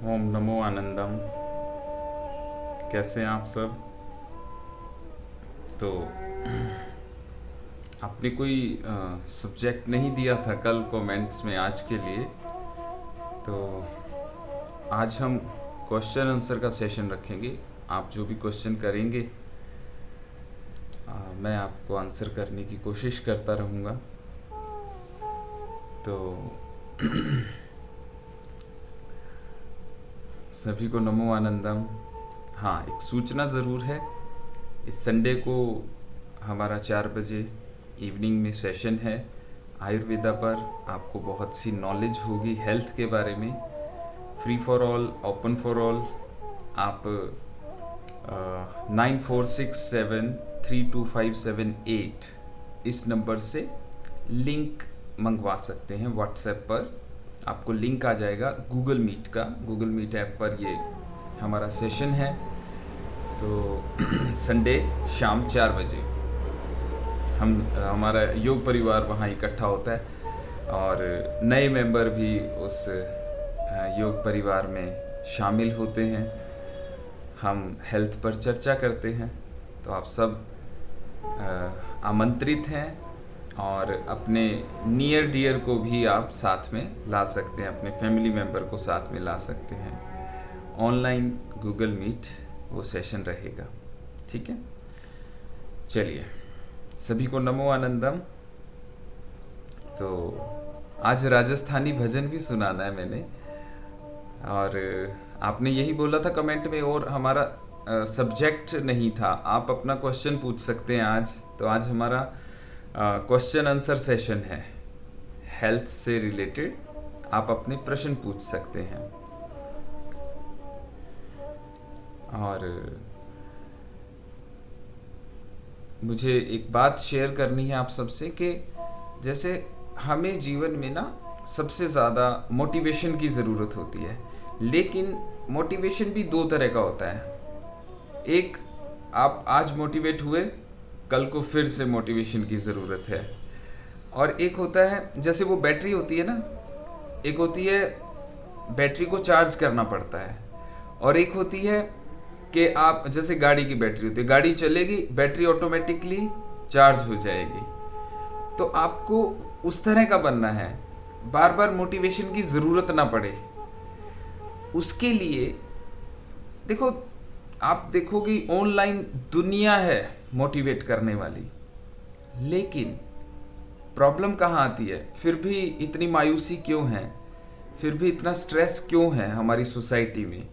ओम नमो आनंदम। कैसे हैं आप सब? तो आपने कोई सब्जेक्ट नहीं दिया था कल कमेंट्स में आज के लिए, तो आज हम क्वेश्चन आंसर का सेशन रखेंगे। आप जो भी क्वेश्चन करेंगे मैं आपको आंसर करने की कोशिश करता रहूँगा। तो सभी को नमो आनंदम। हाँ, एक सूचना ज़रूर है, इस संडे को हमारा 4 बजे इवनिंग में सेशन है आयुर्वेदा पर। आपको बहुत सी नॉलेज होगी हेल्थ के बारे में, free for all, open for all. आप 9467325578 इस नंबर से लिंक मंगवा सकते हैं। व्हाट्सएप पर आपको लिंक आ जाएगा गूगल मीट का। गूगल मीट ऐप पर ये हमारा सेशन है। तो संडे शाम 4 बजे हमारा योग परिवार वहाँ इकट्ठा होता है और नए मेंबर भी उस योग परिवार में शामिल होते हैं। हम हेल्थ पर चर्चा करते हैं। तो आप सब आमंत्रित हैं और अपने नियर डियर को भी आप साथ में ला सकते हैं, अपने फैमिली मेंबर को साथ में ला सकते हैं। ऑनलाइन गूगल मीट वो सेशन रहेगा, ठीक है। चलिए, सभी को नमो आनंदम। तो आज राजस्थानी भजन भी सुनाना है मैंने, और आपने यही बोला था कमेंट में, और हमारा सब्जेक्ट नहीं था। आप अपना क्वेश्चन पूछ सकते हैं आज। तो आज हमारा क्वेश्चन आंसर सेशन है, हेल्थ से रिलेटेड आप अपने प्रश्न पूछ सकते हैं। और मुझे एक बात शेयर करनी है आप सबसे कि जैसे हमें जीवन में ना सबसे ज़्यादा मोटिवेशन की ज़रूरत होती है, लेकिन मोटिवेशन भी दो तरह का होता है। एक, आप आज मोटिवेट हुए, कल को फिर से मोटिवेशन की ज़रूरत है। और एक होता है, जैसे वो बैटरी होती है ना, एक होती है बैटरी को चार्ज करना पड़ता है, और एक होती है कि आप, जैसे गाड़ी की बैटरी होती है, गाड़ी चलेगी, बैटरी ऑटोमेटिकली चार्ज हो जाएगी। तो आपको उस तरह का बनना है, बार बार मोटिवेशन की ज़रूरत ना पड़े। उसके लिए देखो, आप देखोगे ऑनलाइन दुनिया है मोटिवेट करने वाली, लेकिन प्रॉब्लम कहाँ आती है? फिर भी इतनी मायूसी क्यों है, फिर भी इतना स्ट्रेस क्यों है हमारी सोसाइटी में?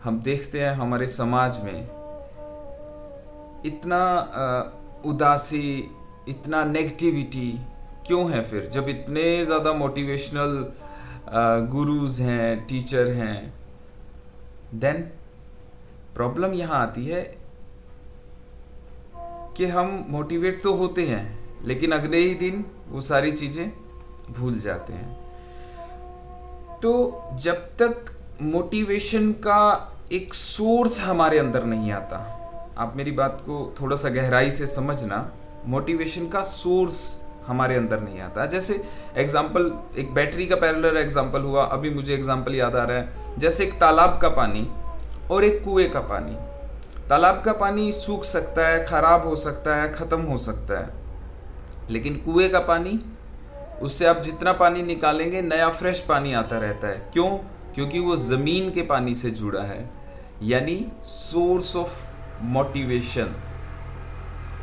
हम देखते हैं हमारे समाज में इतना उदासी, इतना नेगेटिविटी क्यों है? फिर जब इतने ज़्यादा मोटिवेशनल गुरुज हैं, टीचर हैं, देन प्रॉब्लम यहाँ आती है कि हम मोटिवेट तो होते हैं, लेकिन अगले ही दिन वो सारी चीज़ें भूल जाते हैं। तो जब तक मोटिवेशन का एक सोर्स हमारे अंदर नहीं आता, आप मेरी बात को थोड़ा सा गहराई से समझना, मोटिवेशन का सोर्स हमारे अंदर नहीं आता। जैसे एग्जाम्पल, एक बैटरी का पैरेलल एग्जाम्पल हुआ, अभी मुझे एग्जाम्पल याद आ रहा है। जैसे एक तालाब का पानी और एक कुएं का पानी। तालाब का पानी सूख सकता है, खराब हो सकता है, ख़त्म हो सकता है, लेकिन कुएं का पानी, उससे आप जितना पानी निकालेंगे नया फ्रेश पानी आता रहता है। क्यों? क्योंकि वो ज़मीन के पानी से जुड़ा है, यानी सोर्स ऑफ मोटिवेशन।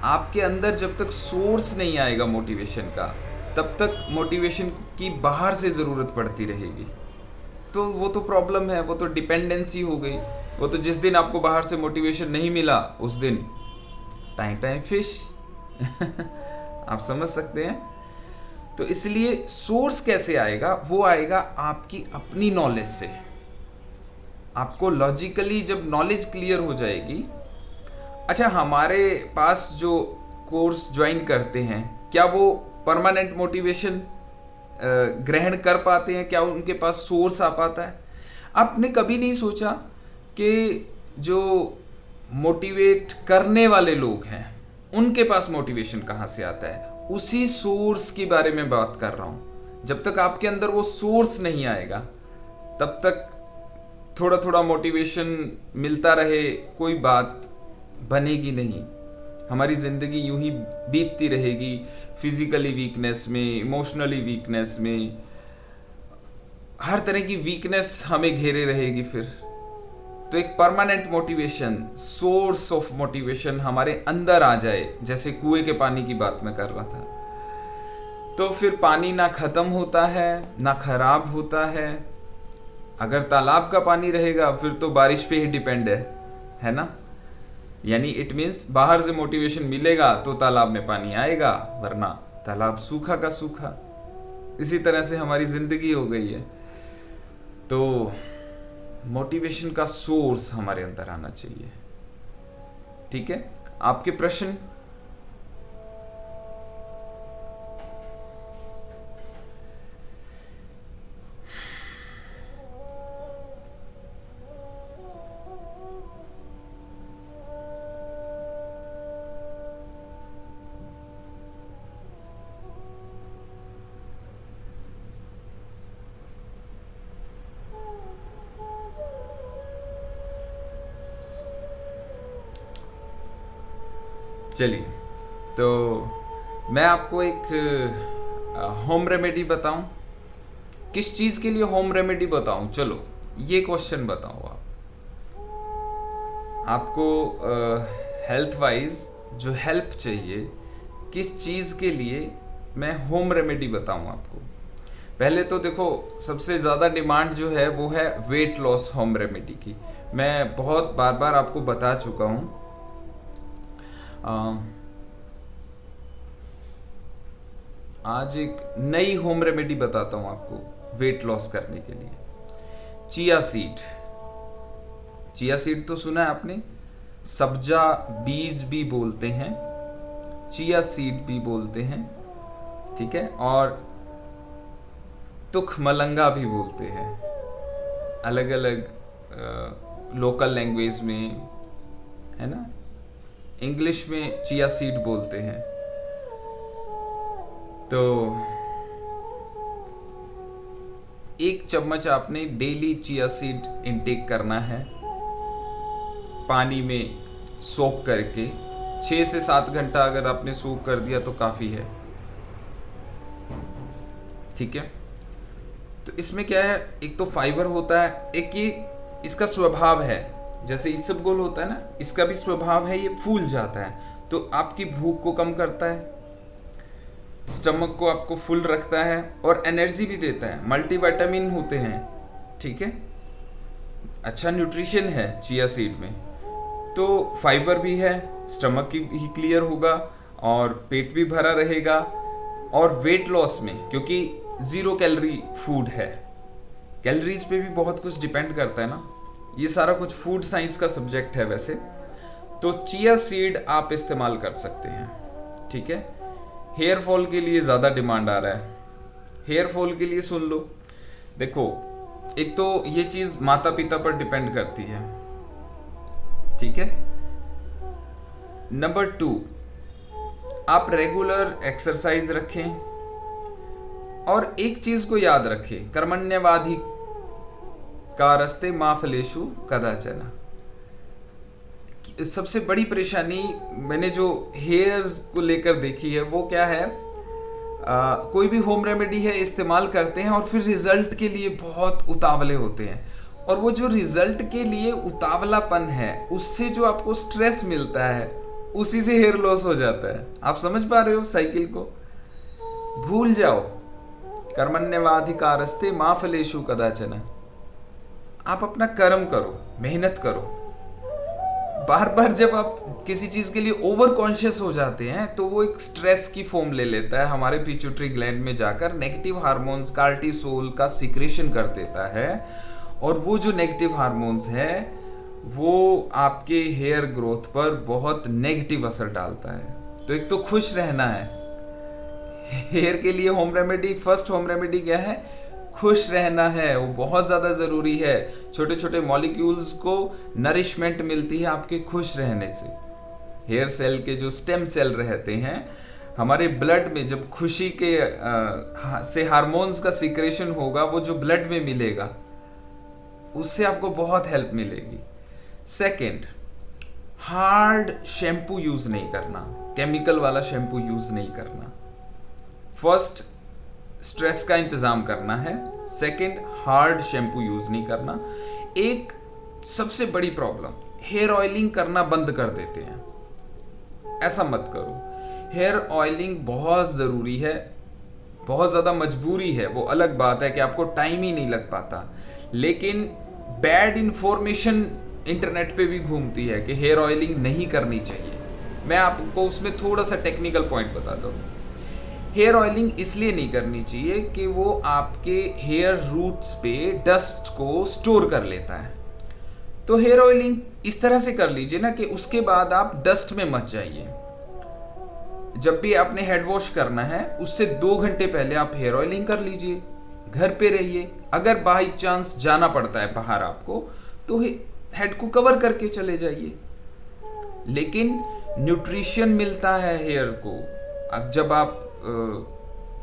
आपके अंदर जब तक सोर्स नहीं आएगा मोटिवेशन का, तब तक मोटिवेशन की बाहर से ज़रूरत पड़ती रहेगी। तो वो तो प्रॉब्लम है, वो तो डिपेंडेंसी हो गई। वो तो जिस दिन आपको बाहर से मोटिवेशन नहीं मिला, उस दिन टाइम टाइम फिश आप समझ सकते हैं। तो इसलिए सोर्स कैसे आएगा? वो आएगा आपकी अपनी नॉलेज से। आपको लॉजिकली जब नॉलेज क्लियर हो जाएगी। अच्छा, हमारे पास जो कोर्स ज्वाइन करते हैं, क्या वो परमानेंट मोटिवेशन ग्रहण कर पाते हैं? क्या उनके पास सोर्स आ पाता है? आपने कभी नहीं सोचा कि जो मोटिवेट करने वाले लोग हैं, उनके पास मोटिवेशन कहाँ से आता है? उसी सोर्स के बारे में बात कर रहा हूँ। जब तक आपके अंदर वो सोर्स नहीं आएगा, तब तक थोड़ा थोड़ा मोटिवेशन मिलता रहे कोई बात बनेगी नहीं। हमारी ज़िंदगी यूं ही बीतती रहेगी, फिजिकली वीकनेस में, इमोशनली वीकनेस में, हर तरह की वीकनेस हमें घेरे रहेगी फिर। तो एक permanent motivation, source of motivation हमारे अंदर आ जाए, जैसे कुएं के पानी की बात मैं कर रहा था, तो फिर पानी ना खत्म होता है ना खराब होता है। अगर तालाब का पानी रहेगा फिर तो बारिश पे ही डिपेंड है ना। यानी इट मीन्स बाहर से मोटिवेशन मिलेगा तो तालाब में पानी आएगा, वरना तालाब सूखा का सूखा। इसी तरह से हमारी जिंदगी हो गई है। तो मोटिवेशन का सोर्स हमारे अंदर आना चाहिए। ठीक है, आपके प्रश्न? चलिए, तो मैं आपको एक होम रेमेडी बताऊं। किस चीज़ के लिए होम रेमेडी बताऊं? चलो ये क्वेश्चन बताओ आप। आपको हेल्थ वाइज जो हेल्प चाहिए, किस चीज़ के लिए मैं होम रेमेडी बताऊं आपको? पहले तो देखो, सबसे ज़्यादा डिमांड जो है वो है वेट लॉस होम रेमेडी की। मैं बहुत बार बार आपको बता चुका हूँ। आज एक नई होम रेमेडी बताता हूं आपको वेट लॉस करने के लिए। Chia seed. चिया सीड तो सुना है आपने, सब्जा बीज भी बोलते हैं, चिया सीड भी बोलते हैं, ठीक है, और तुख मलंगा भी बोलते हैं, अलग अलग लोकल लैंग्वेज में, है ना। इंग्लिश में चिया सीड बोलते हैं। तो 1 चम्मच आपने डेली चिया सीड इनटेक करना है, पानी में सोक करके। 6 से 7 घंटा अगर आपने सोक कर दिया तो काफ़ी है, ठीक है। तो इसमें क्या है, एक तो फाइबर होता है, एक ये इसका स्वभाव है, जैसे इसबगोल होता है ना, इसका भी स्वभाव है, ये फूल जाता है तो आपकी भूख को कम करता है, स्टमक को आपको फुल रखता है और एनर्जी भी देता है। मल्टीविटामिन होते हैं, ठीक है, अच्छा न्यूट्रिशन है चिया सीड में। तो फाइबर भी है, स्टमक की भी क्लियर होगा और पेट भी भरा रहेगा। और वेट लॉस में, क्योंकि 0 कैलोरी फूड है, कैलोरीज पे भी बहुत कुछ डिपेंड करता है ना, ये सारा कुछ फूड साइंस का सब्जेक्ट है वैसे। तो चिया सीड आप इस्तेमाल कर सकते हैं, ठीक है। हेयर फॉल के लिए ज़्यादा डिमांड आ रहा है। हेयर फॉल के लिए सुन लो, देखो, एक तो ये चीज़ माता पिता पर डिपेंड करती है, ठीक है। नंबर 2, आप रेगुलर एक्सरसाइज रखें और एक चीज़ को याद रखें, कर्मण्यवाधि कारस्ते मा फलेषु कदाचन। सबसे बड़ी परेशानी मैंने जो हेयर्स को लेकर देखी है वो क्या है, कोई भी होम रेमेडी है इस्तेमाल करते हैं और फिर रिजल्ट के लिए बहुत उतावले होते हैं, और वो जो रिजल्ट के लिए उतावलापन है उससे जो आपको स्ट्रेस मिलता है उसी से हेयर लॉस हो जाता है। आप समझ पा रहे हो साइकिल को? भूल जाओ, कर्मण्यवाधिकारस्ते मा फलेषु कदाचन। आप अपना कर्म करो, मेहनत करो। बार बार जब आप किसी चीज के लिए ओवर कॉन्शियस हो जाते हैं तो वो एक स्ट्रेस की फॉर्म ले लेता है, हमारे पिट्यूटरी ग्लैंड में जाकर नेगेटिव हार्मोन्स, कार्टिसोल का सिक्रेशन कर देता है, और वो जो नेगेटिव हार्मोन्स है वो आपके हेयर ग्रोथ पर बहुत नेगेटिव असर डालता है। तो एक तो खुश रहना है, हेयर के लिए home remedy, first home remedy क्या है, खुश रहना है, वो बहुत ज़्यादा ज़रूरी है। छोटे छोटे मॉलिक्यूल्स को नरिशमेंट मिलती है आपके खुश रहने से। हेयर सेल के जो स्टेम सेल रहते हैं हमारे ब्लड में, जब खुशी के से हार्मोन्स का सिक्रेशन होगा, वो जो ब्लड में मिलेगा उससे आपको बहुत हेल्प मिलेगी। सेकंड, हार्ड शैम्पू यूज नहीं करना, केमिकल वाला शैम्पू यूज नहीं करना। फर्स्ट, स्ट्रेस का इंतजाम करना है। सेकंड, हार्ड शैम्पू यूज नहीं करना। एक सबसे बड़ी प्रॉब्लम, हेयर ऑयलिंग करना बंद कर देते हैं। ऐसा मत करो। हेयर ऑयलिंग बहुत ज़रूरी है, बहुत ज़्यादा मजबूरी है, वो अलग बात है कि आपको टाइम ही नहीं लग पाता। लेकिन बैड इंफॉर्मेशन इंटरनेट पे भी घूमती है कि हेयर ऑयलिंग नहीं करनी चाहिए। मैं आपको उसमें थोड़ा सा टेक्निकल पॉइंट बताता हूँ। हेयर ऑयलिंग इसलिए नहीं करनी चाहिए कि वो आपके हेयर रूट्स पे डस्ट को स्टोर कर लेता है। तो हेयर ऑयलिंग इस तरह से कर लीजिए ना कि उसके बाद आप डस्ट में मत जाइए। जब भी आपने हेड वॉश करना है उससे 2 घंटे पहले आप हेयर ऑयलिंग कर लीजिए, घर पे रहिए। अगर बाई चांस जाना पड़ता है बाहर आपको, तो हेड को कवर करके चले जाइए। लेकिन न्यूट्रिशन मिलता है हेयर को अब जब आप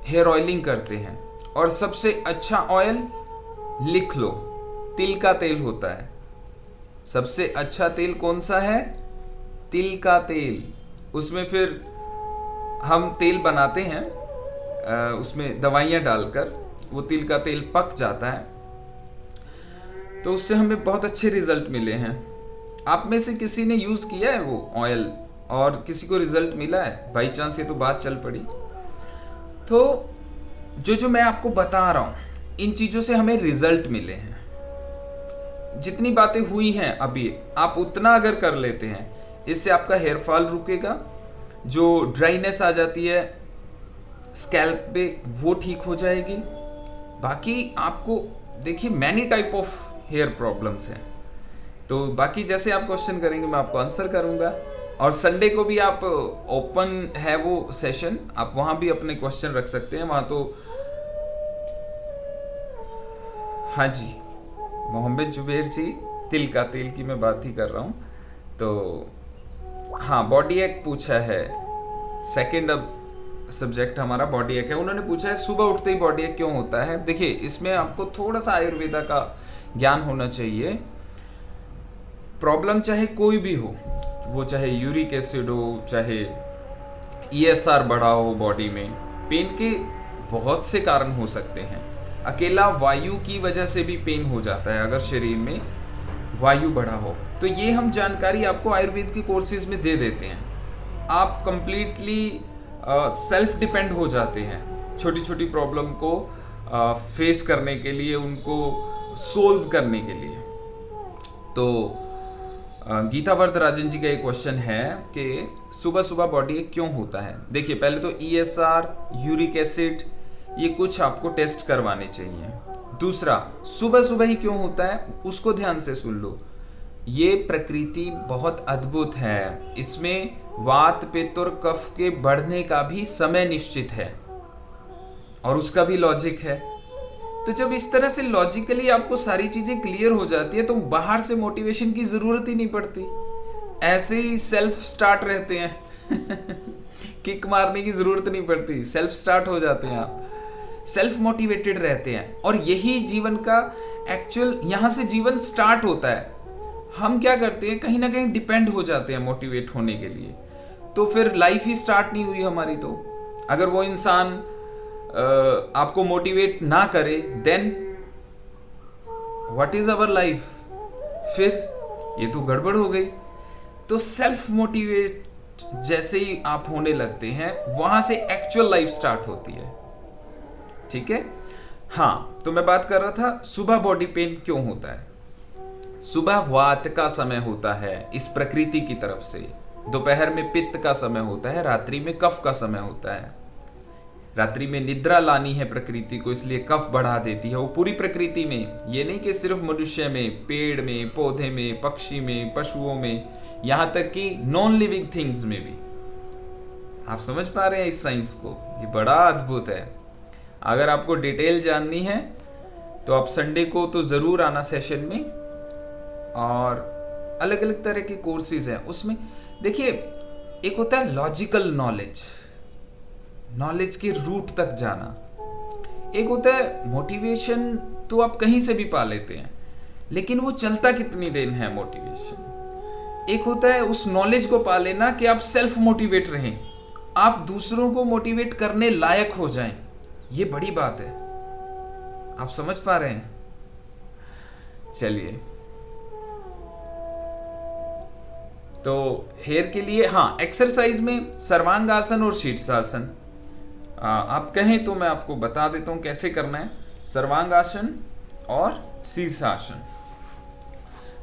हेयर ऑयलिंग करते हैं। और सबसे अच्छा ऑयल लिख लो, तिल का तेल होता है। सबसे अच्छा तेल कौन सा है? तिल का तेल। उसमें फिर हम तेल बनाते हैं उसमें दवाइयाँ डालकर, वो तिल का तेल पक जाता है, तो उससे हमें बहुत अच्छे रिजल्ट मिले हैं। आप में से किसी ने यूज़ किया है वो ऑयल और किसी को रिजल्ट मिला है? बाई चांस ये तो बात चल पड़ी। तो जो मैं आपको बता रहा हूँ, इन चीज़ों से हमें रिजल्ट मिले हैं। जितनी बातें हुई हैं अभी, आप उतना अगर कर लेते हैं, इससे आपका हेयर फॉल रुकेगा, जो ड्राइनेस आ जाती है स्कैल्प पे वो ठीक हो जाएगी। बाकी आपको देखिए many type of hair problems हैं, तो बाकी जैसे आप क्वेश्चन करेंगे मैं आपको आंसर करूंगा। और संडे को भी आप ओपन है वो सेशन, आप वहां भी अपने क्वेश्चन रख सकते हैं। वहां तो हाँ जी, मोहम्मद जुबैर जी, तिल का तेल की मैं बात ही कर रहा हूँ। तो हाँ, बॉडी एक पूछा है, सेकंड अब सब्जेक्ट हमारा बॉडी एक है। उन्होंने पूछा है सुबह उठते ही बॉडी एक क्यों होता है। देखिए, इसमें आपको थोड़ा सा आयुर्वेदा का ज्ञान होना चाहिए। प्रॉब्लम चाहे कोई भी हो, वो चाहे यूरिक एसिड हो, चाहे ESR बढ़ा हो बॉडी में, पेन के बहुत से कारण हो सकते हैं। अकेला वायु की वजह से भी पेन हो जाता है अगर शरीर में वायु बढ़ा हो। तो ये हम जानकारी आपको आयुर्वेद के कोर्सेज में दे देते हैं। आप कंप्लीटली सेल्फ डिपेंड हो जाते हैं छोटी छोटी प्रॉब्लम को फेस करने के लिए, उनको सोल्व करने के लिए। तो गीता वरदराजन जी का एक क्वेश्चन है कि सुबह सुबह बॉडी एक क्यों होता है। देखिए, पहले तो ESR, यूरिक एसिड, ये कुछ आपको टेस्ट करवाने चाहिए। दूसरा, सुबह सुबह ही क्यों होता है उसको ध्यान से सुन लो। ये प्रकृति बहुत अद्भुत है, इसमें वात, पित्त और कफ के बढ़ने का भी समय निश्चित है और उसका भी लॉजिक है। तो जब इस तरह से लॉजिकली आपको सारी चीजें क्लियर हो जाती है, तो बाहर से मोटिवेशन की जरूरत ही नहीं पड़ती, ऐसे ही सेल्फ स्टार्ट रहते हैं किक मारने की जरूरत नहीं पड़ती, सेल्फ स्टार्ट हो जाते हैं, आप सेल्फ मोटिवेटेड रहते हैं। और यही जीवन का एक्चुअल, यहां से जीवन स्टार्ट होता है। हम क्या करते हैं, कहीं ना कहीं डिपेंड हो जाते हैं मोटिवेट होने के लिए, तो फिर लाइफ ही स्टार्ट नहीं हुई हमारी। तो अगर वो इंसान आपको मोटिवेट ना करे, then what is our life, फिर ये तो गड़बड़ हो गई। तो सेल्फ मोटिवेट जैसे ही आप होने लगते हैं, वहां से एक्चुअल लाइफ स्टार्ट होती है। ठीक है, हाँ, तो मैं बात कर रहा था सुबह बॉडी पेन क्यों होता है। सुबह वात का समय होता है इस प्रकृति की तरफ से, दोपहर में पित्त का समय होता है, रात्रि में कफ का समय होता है। रात्रि में निद्रा लानी है प्रकृति को, इसलिए कफ बढ़ा देती है वो पूरी प्रकृति में। ये नहीं कि सिर्फ मनुष्य में, पेड़ में, पौधे में, पक्षी में, पशुओं में, यहां तक कि नॉन लिविंग थिंग्स में भी। आप समझ पा रहे हैं इस साइंस को? ये बड़ा अद्भुत है। अगर आपको डिटेल जाननी है तो आप संडे को तो जरूर आना सेशन में, और अलग अलग तरह के कोर्सेज हैं उसमें। देखिए, एक होता है लॉजिकल नॉलेज, नॉलेज के रूट तक जाना। एक होता है मोटिवेशन, तो आप कहीं से भी पा लेते हैं, लेकिन वो चलता कितनी देर है मोटिवेशन। एक होता है उस नॉलेज को पा लेना कि आप सेल्फ मोटिवेट रहें, आप दूसरों को मोटिवेट करने लायक हो जाएं, ये बड़ी बात है। आप समझ पा रहे हैं? चलिए, तो हेयर के लिए हाँ, एक्सरसाइज में सर्वांगासन और शीर्षासन, आप कहें तो मैं आपको बता देता हूं कैसे करना है। सर्वांगासन और शीर्षासन।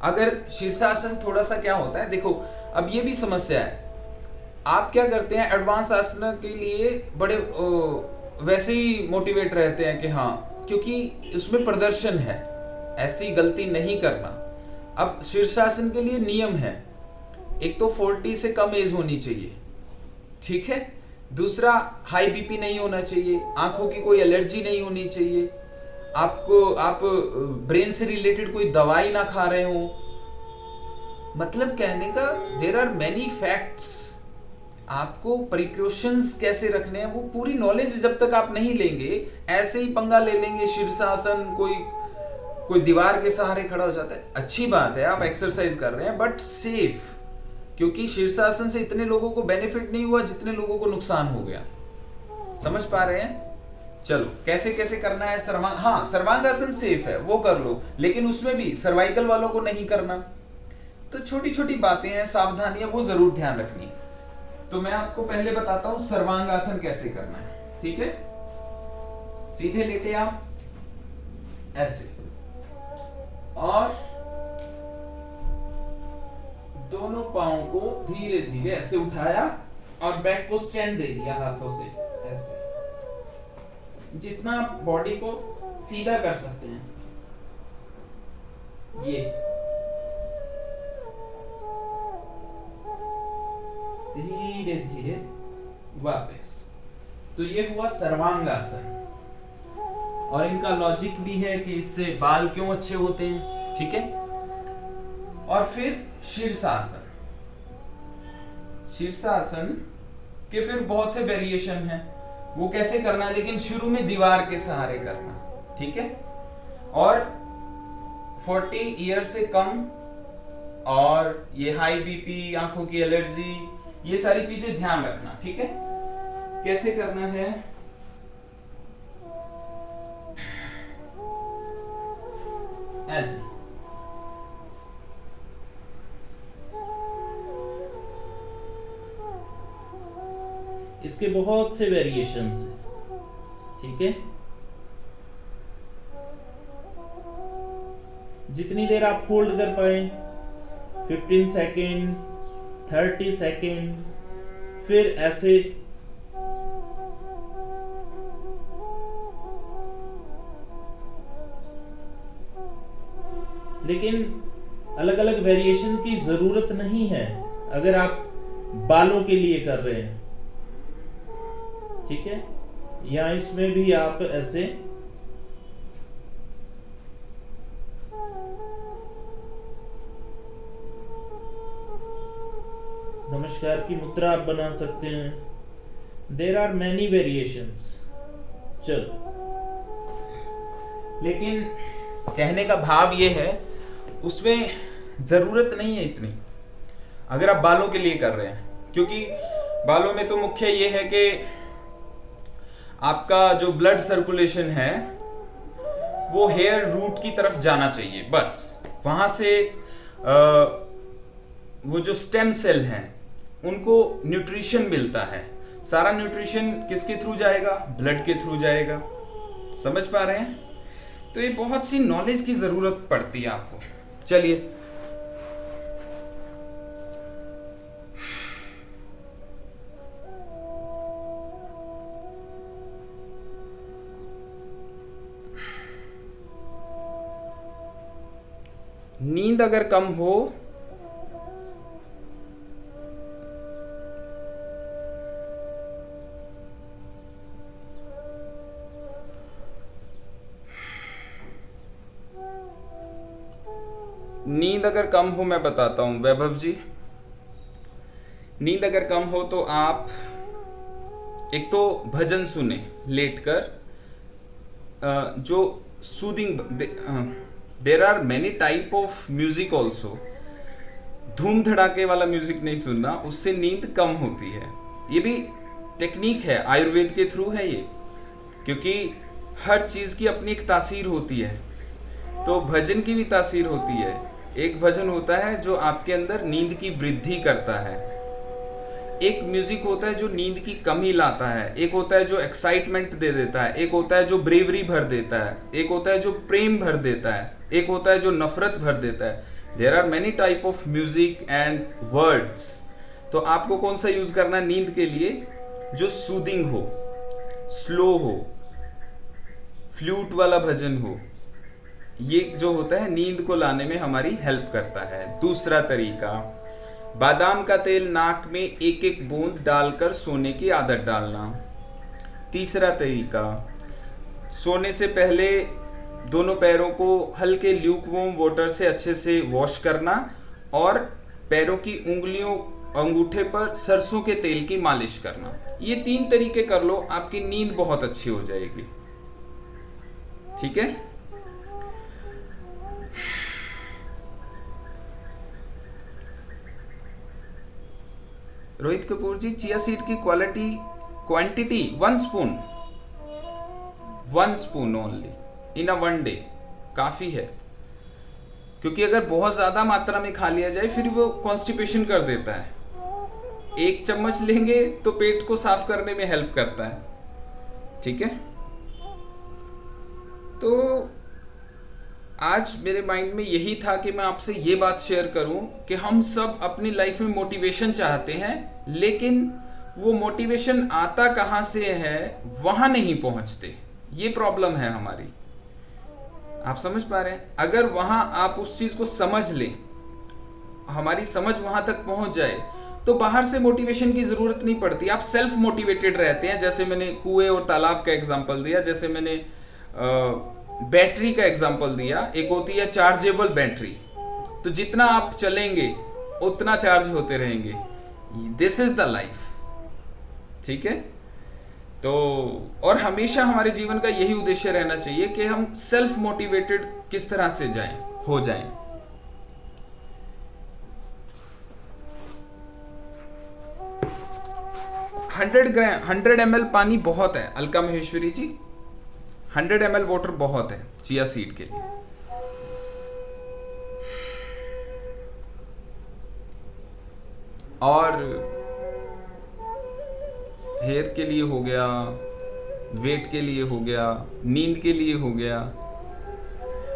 अगर शीर्षासन थोड़ा सा क्या होता है, देखो अब ये भी समस्या है, आप क्या करते हैं एडवांस आसन के लिए बड़े वैसे ही मोटिवेट रहते हैं कि हाँ, क्योंकि उसमें प्रदर्शन है, ऐसी गलती नहीं करना। अब शीर्षासन के लिए नियम है, एक तो 40 से कम एज होनी चाहिए, ठीक है। दूसरा, हाई बीपी नहीं होना चाहिए, आंखों की कोई एलर्जी नहीं होनी चाहिए, आप ब्रेन से रिलेटेड कोई दवाई ना खा रहे हो। मतलब कहने का देयर आर मेनी फैक्ट्स, आपको प्रिकॉशंस कैसे रखने हैं वो पूरी नॉलेज जब तक आप नहीं लेंगे, ऐसे ही पंगा ले लेंगे शीर्षासन, कोई दीवार के सहारे खड़ा हो जाता है। अच्छी बात है आप एक्सरसाइज कर रहे हैं, बट सेफ, क्योंकि शीर्षासन से इतने लोगों को बेनिफिट नहीं हुआ जितने लोगों को नुकसान हो गया। समझ पा रहे हैं? चलो कैसे कैसे करना है। सर्वांगासन सेफ है, वो कर लो, लेकिन उसमें भी सर्वाइकल वालों को नहीं करना। तो छोटी छोटी बातें हैं, सावधानियां, वो जरूर ध्यान रखनी है। तो मैं आपको पहले बताता हूं सर्वांगासन कैसे करना है, ठीक है। सीधे लेटे आप ऐसे, और दोनों पांव को धीरे धीरे ऐसे उठाया और बैक को स्टैंड दे दिया हाथों से, ऐसे जितना बॉडी को सीधा कर सकते हैं ये धीरे धीरे वापस। तो ये हुआ सर्वांगासन, और इनका लॉजिक भी है कि इससे बाल क्यों अच्छे होते हैं, ठीक है। और फिर शीर्षासन। शीर्षासन के फिर बहुत से वेरिएशन हैं, वो कैसे करना है, लेकिन शुरू में दीवार के सहारे करना, ठीक है। और 40 ईयर से कम, और ये हाई बीपी, आंखों की एलर्जी, ये सारी चीजें ध्यान रखना, ठीक है। कैसे करना है, ऐसे इसके बहुत से वेरिएशंस हैं, ठीक है। जितनी देर आप होल्ड कर पाए, 15 सेकेंड, 30 सेकेंड, फिर ऐसे लेकिन अलग अलग वेरिएशन की जरूरत नहीं है अगर आप बालों के लिए कर रहे हैं, ठीक है। या इसमें भी आप ऐसे नमस्कार की मुद्रा आप बना सकते हैं। There are many variations. चलो, लेकिन कहने का भाव ये है, उसमें जरूरत नहीं है इतनी अगर आप बालों के लिए कर रहे हैं, क्योंकि बालों में तो मुख्य ये है कि आपका जो ब्लड सर्कुलेशन है वो हेयर रूट की तरफ जाना चाहिए, बस वहां से वो जो स्टेम सेल हैं उनको न्यूट्रिशन मिलता है। सारा न्यूट्रिशन किसके थ्रू जाएगा? ब्लड के थ्रू जाएगा। समझ पा रहे हैं? तो ये बहुत सी नॉलेज की जरूरत पड़ती है आपको। चलिए, नींद अगर कम हो मैं बताता हूं वैभव जी। नींद अगर कम हो तो आप एक तो भजन सुने लेटकर, जो soothing there are many type of music also. धूम धड़ाके वाला म्यूजिक नहीं सुनना, उससे नींद कम होती है। ये भी टेक्निक है, आयुर्वेद के थ्रू है ये, क्योंकि हर चीज की अपनी एक तासीर होती है। तो भजन की भी तासीर होती है। एक भजन होता है जो आपके अंदर नींद की वृद्धि करता है, एक म्यूजिक होता है जो नींद की कमी लाता है, एक होता है जो एक्साइटमेंट दे देता है, एक होता है जो ब्रेवरी भर देता है, एक होता है जो प्रेम भर देता है, एक होता है जो नफरत भर देता है। There are many type of music and words. तो आपको कौन सा यूज करना है नींद के लिए? जो सूदिंग हो, स्लो हो, फ्लूट वाला भजन हो। ये जो होता है नींद को लाने में हमारी हेल्प करता है। दूसरा तरीका, बादाम का तेल नाक में एक एक बूंद डालकर सोने की आदत डालना। तीसरा तरीका, सोने से पहले दोनों पैरों को हल्के ल्यूकवार्म वाटर से अच्छे से वॉश करना और पैरों की उंगलियों अंगूठे पर सरसों के तेल की मालिश करना। ये 3 तरीके कर लो, आपकी नींद बहुत अच्छी हो जाएगी। ठीक है। रोहित कपूर जी, चिया सीड की quantity 1 spoon, 1 spoon only in a 1 day काफी है। क्योंकि अगर बहुत ज्यादा मात्रा में खा लिया जाए फिर वो कॉन्स्टिपेशन कर देता है। 1 चम्मच लेंगे तो पेट को साफ करने में हेल्प करता है। ठीक है। तो आज मेरे माइंड में यही था कि मैं आपसे ये बात शेयर करूं कि हम सब अपनी लाइफ में मोटिवेशन चाहते हैं, लेकिन वो मोटिवेशन आता कहां से है वहां नहीं पहुंचते। ये प्रॉब्लम है हमारी। आप समझ पा रहे हैं? अगर वहां आप उस चीज को समझ लें, हमारी समझ वहां तक पहुंच जाए, तो बाहर से मोटिवेशन की जरूरत नहीं पड़ती। आप सेल्फ मोटिवेटेड रहते हैं। जैसे मैंने कुएं और तालाब का एग्जांपल दिया, जैसे मैंने बैटरी का एग्जांपल दिया। एक होती है चार्जेबल बैटरी, तो जितना आप चलेंगे उतना चार्ज होते रहेंगे। This is the life. ठीक है। तो और हमेशा हमारे जीवन का यही उद्देश्य रहना चाहिए कि हम सेल्फ मोटिवेटेड किस तरह से हो जाएं। हंड्रेड ml पानी बहुत है अलका महेश्वरी जी। 100 ml वाटर बहुत है चिया सीड के लिए। और हेयर के लिए हो गया, वेट के लिए हो गया, नींद के लिए हो गया।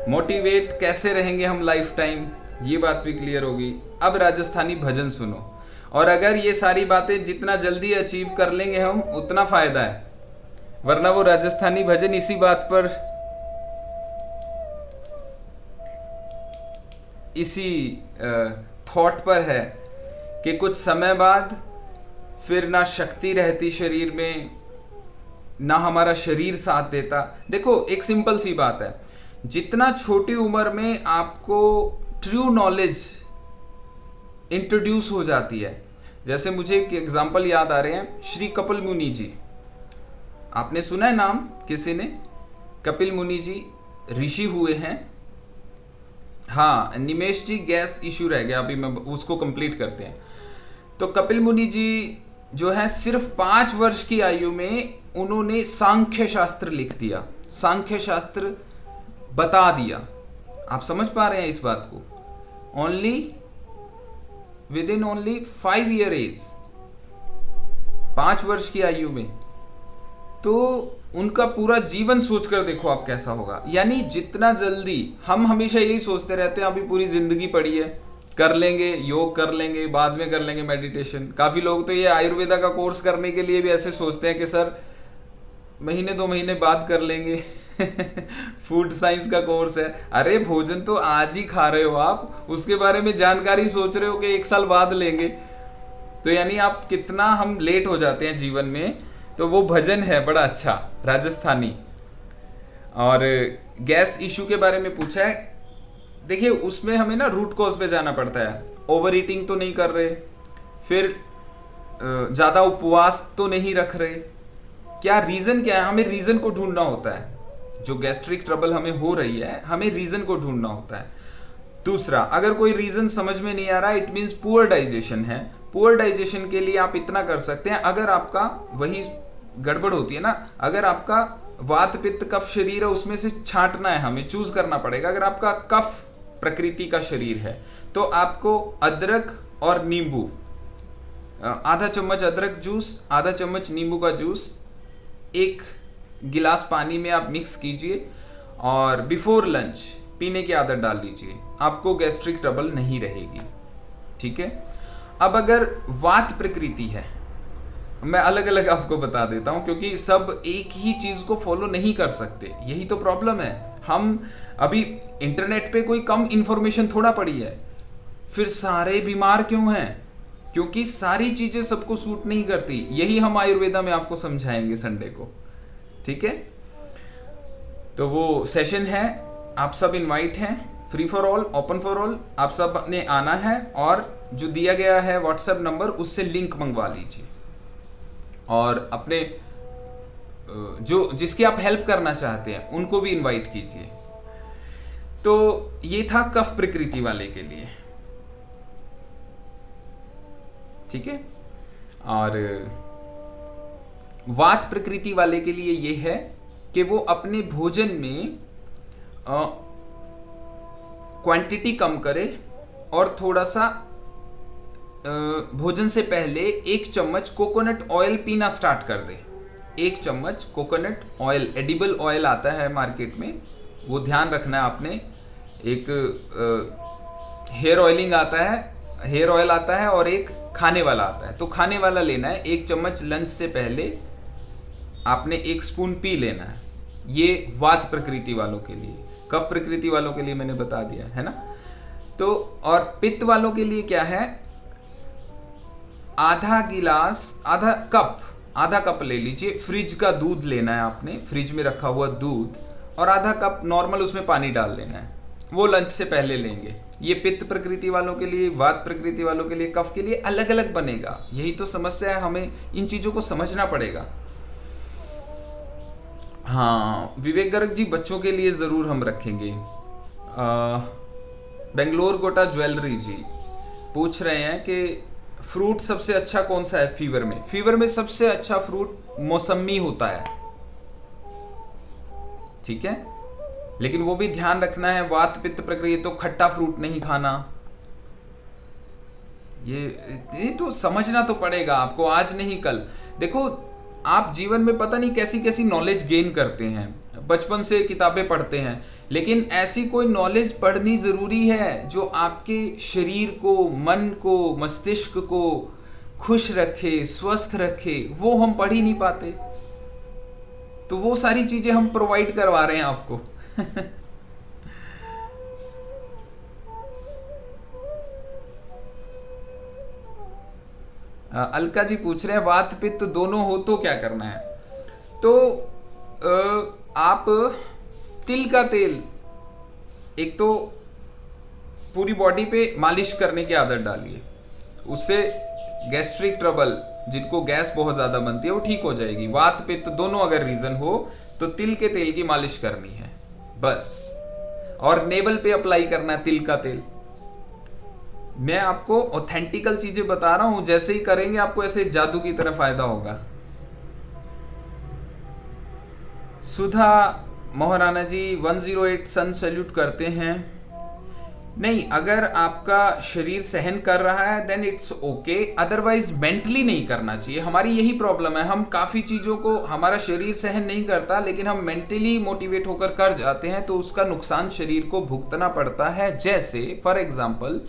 मोटिवेट कैसे रहेंगे हम लाइफ टाइम, ये बात भी क्लियर होगी। अब राजस्थानी भजन सुनो, और अगर ये सारी बातें जितना जल्दी अचीव कर लेंगे हम उतना फायदा है। वरना वो राजस्थानी भजन इसी बात पर, इसी थॉट पर है कि कुछ समय बाद फिर ना शक्ति रहती शरीर में, ना हमारा शरीर साथ देता। देखो एक सिंपल सी बात है, जितना छोटी उम्र में आपको ट्रू नॉलेज इंट्रोड्यूस हो जाती है। जैसे मुझे एक एग्जांपल याद आ रहे हैं, श्री कपिल मुनि जी। आपने सुना है नाम किसी ने? कपिल मुनि जी ऋषि हुए हैं। हाँ, निमेश जी गैस इश्यू रह गया, अभी मैं उसको कंप्लीट करते हैं। तो कपिल मुनि जी जो है सिर्फ 5 वर्ष की आयु में उन्होंने सांख्य शास्त्र लिख दिया, सांख्य शास्त्र बता दिया। आप समझ पा रहे हैं इस बात को? With in only 5 year age, 5 वर्ष की आयु में। तो उनका पूरा जीवन सोचकर देखो आप कैसा होगा। यानी जितना जल्दी, हम हमेशा यही सोचते रहते हैं अभी पूरी जिंदगी पड़ी है, कर लेंगे योग, कर लेंगे, बाद में कर लेंगे मेडिटेशन। काफी लोग तो ये आयुर्वेदा का कोर्स करने के लिए भी ऐसे सोचते हैं कि सर महीने 2 महीने बाद कर लेंगे। फूड साइंस का कोर्स है। अरे भोजन तो आज ही खा रहे हो आप, उसके बारे में जानकारी सोच रहे हो कि 1 साल बाद लेंगे। तो यानी आप कितना हम लेट हो जाते हैं जीवन में। तो वो भजन है बड़ा अच्छा राजस्थानी। और गैस इशू के बारे में पूछा है, देखिए उसमें हमें ना रूट कॉज पे जाना पड़ता है। ओवर ईटिंग तो नहीं कर रहे, फिर ज़्यादा उपवास तो नहीं रख रहे। क्या रीज़न क्या है? हमें रीज़न को ढूंढना होता है। जो गैस्ट्रिक ट्रबल हमें हो रही है, हमें रीजन को ढूंढना होता है। दूसरा, अगर कोई रीजन समझ में नहीं आ रहा, इट मीन्स पुअर डाइजेशन है। पुअर डाइजेशन के लिए आप इतना कर सकते हैं, अगर आपका वही गड़बड़ होती है ना, अगर आपका वात पित्त कफ शरीर है, उसमें से छांटना है, हमें चूज करना पड़ेगा। अगर आपका कफ प्रकृति का शरीर है तो आपको अदरक और नींबू, आधा चम्मच अदरक जूस, आधा चम्मच नींबू का जूस, 1 गिलास पानी में आप मिक्स कीजिए और बिफोर लंच पीने की आदत डाल लीजिए, आपको गैस्ट्रिक ट्रबल नहीं रहेगी। ठीक है। अब अगर वात प्रकृति है, मैं अलग अलग आपको बता देता हूं, क्योंकि सब एक ही चीज को फॉलो नहीं कर सकते, यही तो प्रॉब्लम है। हम अभी इंटरनेट पे कोई कम इंफॉर्मेशन थोड़ा पड़ी है, फिर सारे बीमार क्यों हैं? क्योंकि सारी चीजें सबको सूट नहीं करती। यही हम आयुर्वेदा में आपको समझाएंगे संडे को। ठीक है। तो वो सेशन है, आप सब इनवाइट हैं, free for all, open for all. आप सब ने आना है और जो दिया गया है व्हाट्सएप नंबर, उससे लिंक मंगवा लीजिए और अपने जो जिसकी आप हेल्प करना चाहते हैं उनको भी इनवाइट कीजिए। तो ये था कफ प्रकृति वाले के लिए। ठीक है। और वात प्रकृति वाले के लिए ये है कि वो अपने भोजन में क्वांटिटी कम करे और थोड़ा सा भोजन से पहले 1 चम्मच कोकोनट ऑयल पीना स्टार्ट कर दे। 1 चम्मच कोकोनट ऑयल, एडिबल ऑयल आता है मार्केट में, वो ध्यान रखना है आपने। एक हेयर ऑयलिंग आता है, हेयर ऑयल आता है, और एक खाने वाला आता है। तो खाने वाला लेना है, 1 चम्मच लंच से पहले आपने 1 स्पून पी लेना है। ये वात प्रकृति वालों के लिए। कफ प्रकृति वालों के लिए मैंने बता दिया है ना। तो और पित्त वालों के लिए क्या है, आधा कप ले लीजिए। फ्रिज का दूध लेना है आपने, फ्रिज में रखा हुआ दूध, और आधा कप नॉर्मल उसमें पानी डाल लेना है। वो लंच से पहले लेंगे। ये पित्त प्रकृति वालों के लिए, वात प्रकृति वालों के लिए, कफ के लिए अलग अलग बनेगा। यही तो समस्या है, हमें इन चीजों को समझना पड़ेगा। हाँ, विवेक गर्ग जी, बच्चों के लिए जरूर हम रखेंगे। बेंगलोर गोटा ज्वेलरी जी पूछ रहे हैं कि फ्रूट सबसे अच्छा कौन सा है फीवर में? फीवर में सबसे अच्छा फ्रूट मौसमी होता है। ठीक है। लेकिन वो भी ध्यान रखना है, वात पित्त प्रक्रिया, तो खट्टा फ्रूट नहीं खाना। ये तो समझना तो पड़ेगा आपको, आज नहीं कल। देखो, आप जीवन में पता नहीं कैसी कैसी नॉलेज गेन करते हैं, बचपन से किताबें पढ़ते हैं, लेकिन ऐसी कोई नॉलेज पढ़नी जरूरी है जो आपके शरीर को, मन को, मस्तिष्क को खुश रखे, स्वस्थ रखे, वो हम पढ़ ही नहीं पाते। तो वो सारी चीजें हम प्रोवाइड करवा रहे हैं आपको। अलका जी पूछ रहे हैं वात पित्त दोनों हो तो क्या करना है? तो आप तिल का तेल एक तो पूरी बॉडी पे मालिश करने की आदत डालिए, उससे गैस्ट्रिक ट्रबल, जिनको गैस बहुत ज्यादा बनती है, वो ठीक हो जाएगी। वात पित्त दोनों अगर रीजन हो तो तिल के तेल की मालिश करनी है बस, और नेवल पे अप्लाई करना है तिल का तेल। मैं आपको ऑथेंटिकल चीजें बता रहा हूं, जैसे ही करेंगे आपको ऐसे जादू की तरह फायदा होगा। सुधा मोहराना जी 108 सन सैल्यूट करते हैं। नहीं, अगर आपका शरीर सहन कर रहा है then it's okay, otherwise mentally नहीं करना चाहिए। हमारी यही प्रॉब्लम है, हम काफी चीजों को हमारा शरीर सहन नहीं करता, लेकिन हम मेंटली मोटिवेट होकर कर जाते हैं तो उसका नुकसान शरीर को भुगतना पड़ता है। जैसे फॉर एग्जांपल,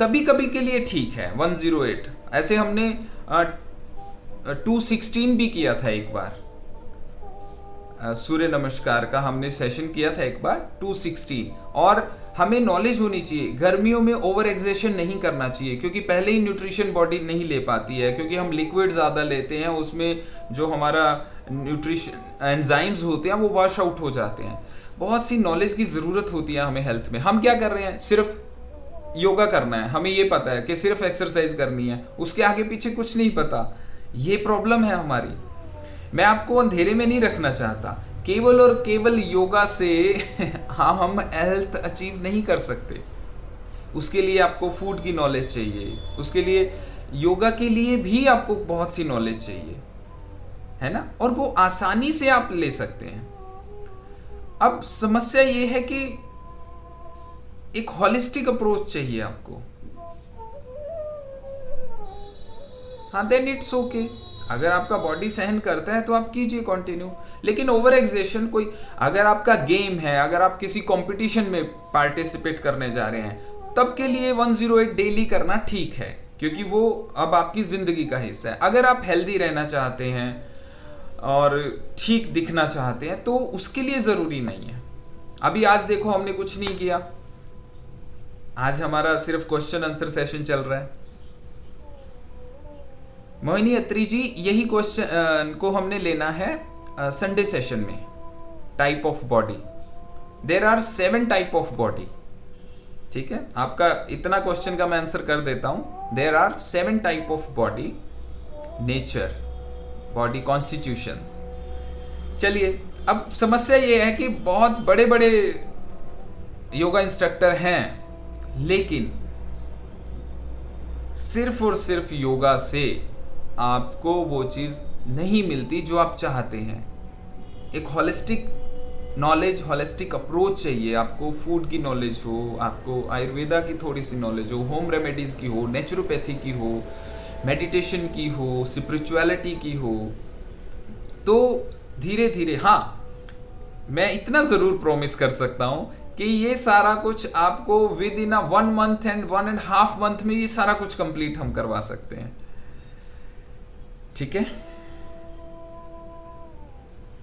कभी कभी के लिए ठीक है 108, ऐसे हमने 216 भी किया था एक बार, सूर्य नमस्कार का हमने सेशन किया था एक बार 216। और हमें नॉलेज होनी चाहिए, गर्मियों में ओवर एक्सेशन नहीं करना चाहिए, क्योंकि पहले ही न्यूट्रिशन बॉडी नहीं ले पाती है, क्योंकि हम लिक्विड ज़्यादा लेते हैं, उसमें जो हमारा न्यूट्रिशन एंजाइम्स होते हैं वो वॉश आउट हो जाते हैं। बहुत सी नॉलेज की ज़रूरत होती है हमें हेल्थ में। हम क्या कर रहे हैं, सिर्फ योगा करना है, हमें ये पता है कि सिर्फ एक्सरसाइज करनी है, उसके आगे पीछे कुछ नहीं पता। ये प्रॉब्लम है हमारी। मैं आपको अंधेरे में नहीं रखना चाहता, केवल और केवल योगा से हम हेल्थ अचीव नहीं कर सकते। उसके लिए आपको फूड की नॉलेज चाहिए, उसके लिए योगा के लिए भी आपको बहुत सी नॉलेज चाहिए, है ना, और वो आसानी से आप ले सकते हैं। अब समस्या ये है कि एक हॉलिस्टिक अप्रोच चाहिए आपको। हाँ, देन इट्स ओके, अगर आपका बॉडी सहन करता है तो आप कीजिए कंटिन्यू, लेकिन ओवर एक्सेशन कोई, अगर आपका गेम है, अगर आप किसी कंपटीशन में पार्टिसिपेट करने जा रहे हैं, तब के लिए 108 डेली करना ठीक है, क्योंकि वो अब आपकी जिंदगी का हिस्सा है। अगर आप हेल्दी रहना चाहते हैं और ठीक दिखना चाहते हैं तो उसके लिए जरूरी नहीं है। अभी आज देखो हमने कुछ नहीं किया, आज हमारा सिर्फ क्वेश्चन आंसर सेशन चल रहा है। मोहिनी अत्री जी, यही क्वेश्चन को हमने लेना है संडे सेशन में। Type of body, there are 7 type of body. ठीक है, आपका इतना क्वेश्चन का मैं आंसर कर देता हूं। There are 7 type of body, nature, body constitutions. चलिए, अब समस्या ये है कि बहुत बड़े बड़े योगा इंस्ट्रक्टर हैं, लेकिन सिर्फ और सिर्फ योगा से आपको वो चीज नहीं मिलती जो आप चाहते हैं। एक होलिस्टिक नॉलेज, होलिस्टिक अप्रोच चाहिए आपको। फूड की नॉलेज हो, आपको आयुर्वेदा की थोड़ी सी नॉलेज हो, होम रेमेडीज की हो, नेचुरोपैथी की हो, मेडिटेशन की हो, स्पिरिचुअलिटी की हो। तो धीरे धीरे, हाँ, मैं इतना जरूर प्रॉमिस कर सकता हूं कि ये सारा कुछ आपको with in 1 month and 1.5 month में ये सारा कुछ कंप्लीट हम करवा सकते हैं। ठीक है।